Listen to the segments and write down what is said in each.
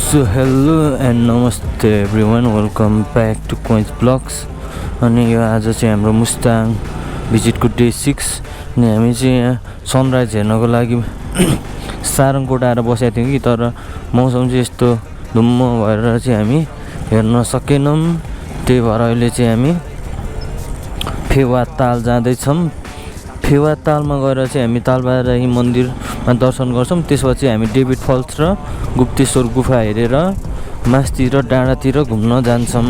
So hello and namaste everyone, welcome back to Coins Vlogs. अनि यो आज चाहिँ हाम्रो मुस्ताङ भिजिटको डे 6 अनि हामी चाहिँ यहाँ सनराइज हेर्नको लागि सारङकोट आएर बसेका थियौँ कि तर मौसम चाहिँ यस्तो धुम्म भएर चाहिँ हामी हेर्न सकेनौँ। त्यही भएर अहिले चाहिँ हामी फेवा ताल जाँदैछौँ। फेवा तालमा गएर चाहिँ हामी तालबाराही मन्दिरमा दर्शन गर्छौँ। त्यसपछि हामी डेभिड फल्स र गुप्तेश्वर गुफा हेरेर मास्तिर डाँडातिर घुम्न जान्छौँ।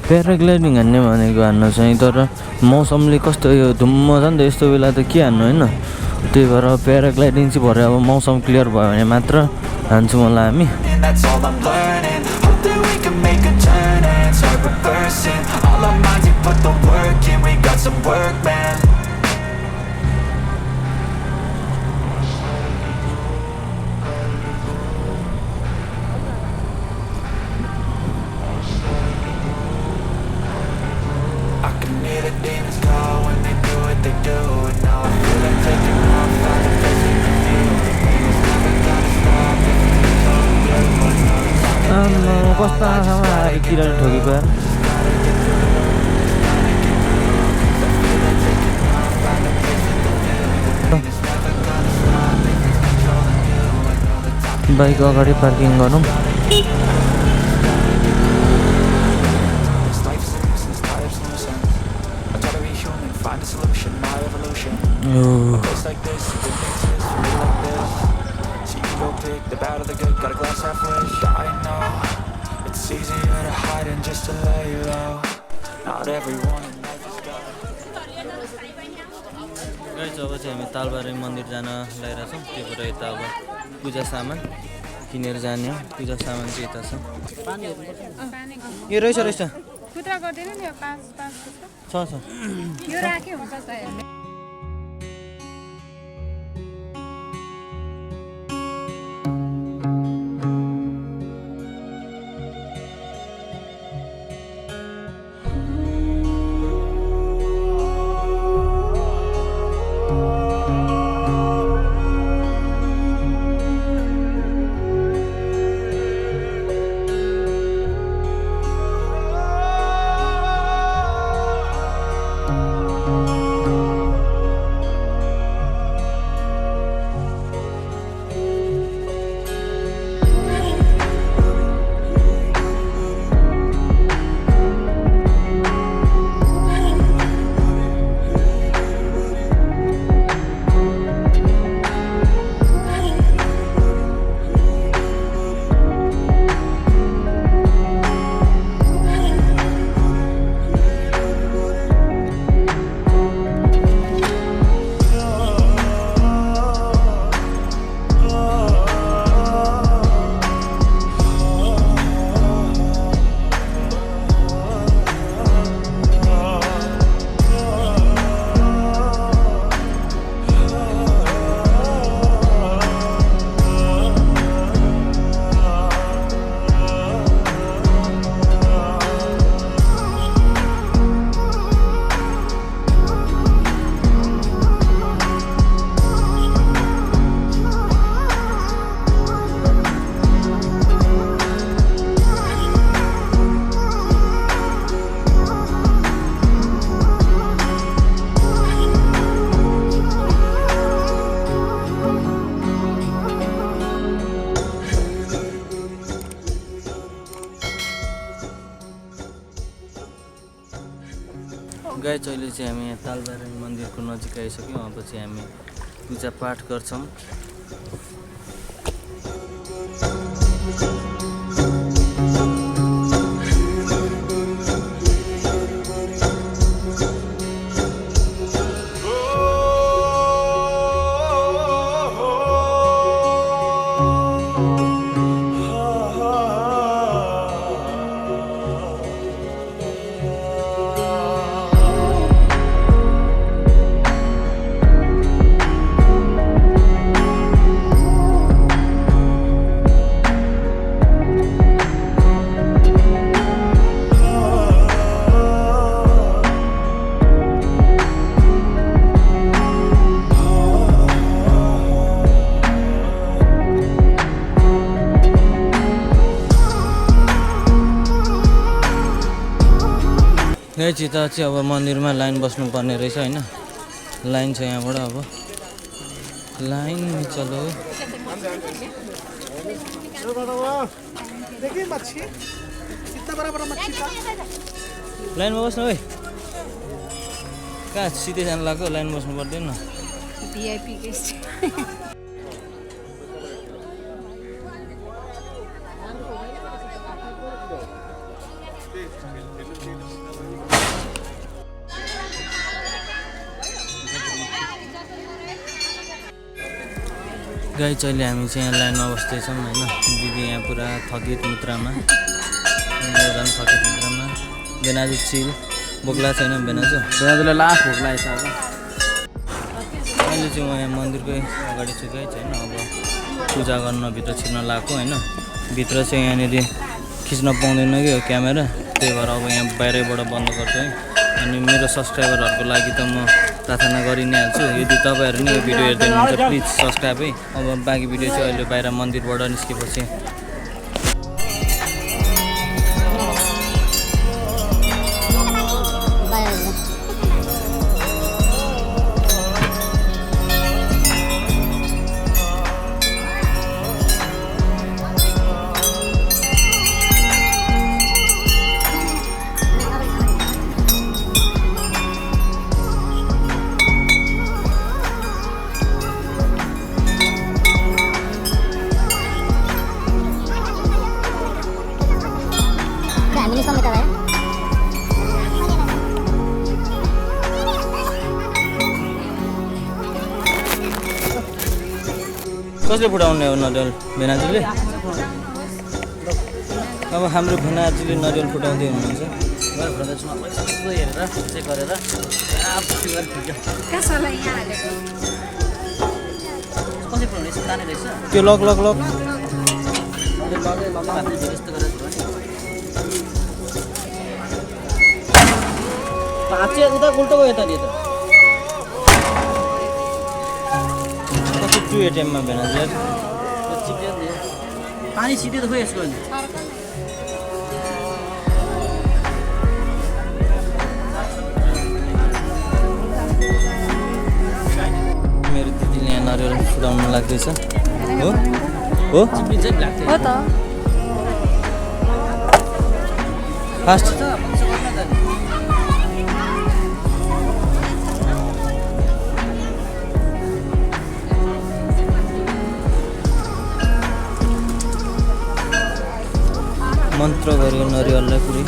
प्याराग्लाइडिङ हान्ने भनेको हान्न चाहिँ तर मौसमले कस्तो यो धुम्म छ नि त, यस्तो बेला त के हान्नु होइन। त्यही भएर प्याराग्लाइडिङ चाहिँ भरे अब मौसम क्लियर भयो भने मात्र हान्छौँ होला हामी। कस्तो आँखामा आएर किराले ठोकेको यार। बाइक अगाडि पार्किङ गरौँ। अब चाहिँ हामी तालबाराही मन्दिर जान लागिरहेको छौँ। त्यही भएर यता अब पूजा सामान किनेर जाने हो। पूजा सामान चाहिँ यता छ। यो रहेछ रहेछ खुद्रा गर्दैन नि, 5 छ यो राखे हुन्छ त। गाइस अहिले चाहिँ हामी यहाँ तालबाराही मन्दिरको नजिक आइसक्यौँ। अब चाहिँ हामी पूजा पाठ गर्छौँ। गाइस यता चाहिँ अब मन्दिरमा लाइन बस्नुपर्ने रहेछ हैन लाइन छ यहाँबाट अब लाइन चलो देखिए मच्छी कितना बड़ा बड़ा मच्छी था लाइनमा बस्नु है कहाँ सिधै जानु लाग्यो लाइन बस्नु पर्दैन वीआईपी गेस्ट गाइस अहिले हामी चाहिँ यहाँ लाइनमा बस्दैछौँ हैन दिदी यहाँ पुरा थकित मुद्रामा झन् थकित मुद्रामा बेनाजु चिल बोक्ला छैन बेनाजु बेनाजुलाई लास्ट भोक लागेछ अब अहिले चाहिँ म यहाँ मन्दिरकै अगाडि छु गाइस हैन अब पूजा गर्न भित्र छिर्न लाग्यो हैन भित्र चाहिँ यहाँनिर खिच्न पाउँदैन कि क्यामेरा त्यही भएर अब यहाँ बाहिरैबाट बन्द गर्छु है अनि मेरो सब्सक्राइबरहरूको लागि त म प्रार्थना गरि नै हाल्छु यदि तपाईँहरू नि यो भिडियो हेर्दै हुनुहुन्छ प्लिज सब्सक्राइब है अब बाँकी भिडियो चाहिँ अहिले बाहिर मन्दिरबाट निस्केपछि कसले फुटाउने हो नरिवल भेनाजुले अब हाम्रो भेनाजुले नरिवल फुटाउँदै हुनुहुन्छ हेरेर चेक गरेर कसैलाई यहाँ हालेको कसै पुऱ्याउने यस्तो ताने रहेछ त्यो लक लक लक यस्तो गरेर पाँचे उता उल्टो गयो त नि त टु एटिएममा भेनाजु पानी छिट्यो त खोइ यसको अहिले मेरो दिदीले यहाँ नरिवल फुटाउनु लाग्दैछ हो हो हो त फास्ट मन्त्र गऱ्यो नरिवललाई पुरै